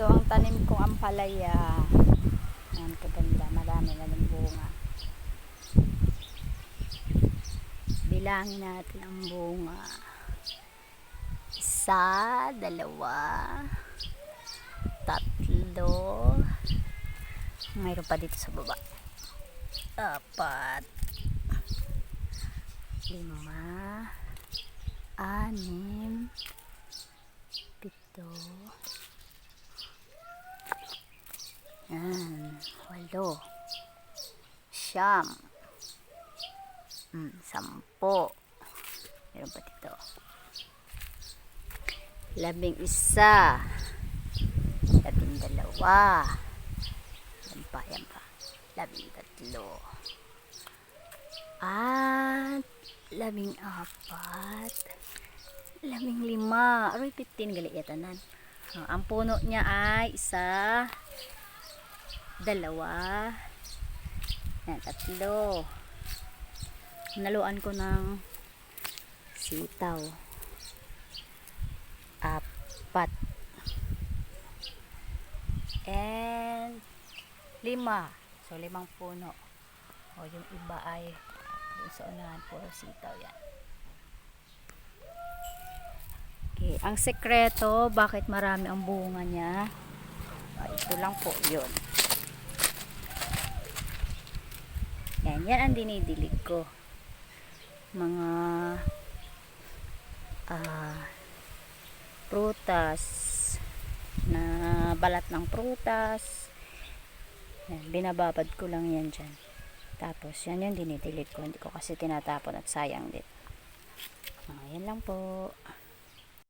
Ito ang tanim kong ampalaya. Yan, kaganda. Marami na ng bunga. Bilangin natin ang bunga. Isa, dalawa, tatlo. Mayroon pa dito sa baba. Apat, lima, anim, pito. Yan, walo, siyam, sampo. Meron pa dito. 11, 12, yan pa, 13, at 14, 15. Aroy, 15 gali yatanan. Ang puno niya ay 1, 2, yan, 3. Naluan ko ng sitaw. 4 and 5. So 5 puno. O yung iba ay doon sa unahan, puro sitaw yan. Okay, ang sekreto bakit marami ang bunga niya, ito lang po yun. Yan ang dinidilig ko. Mga prutas, na balat ng prutas. Yan, binababad ko lang yan dyan. Tapos yan yung dinidilig ko. Hindi ko kasi tinatapon at sayang din. Yan lang po.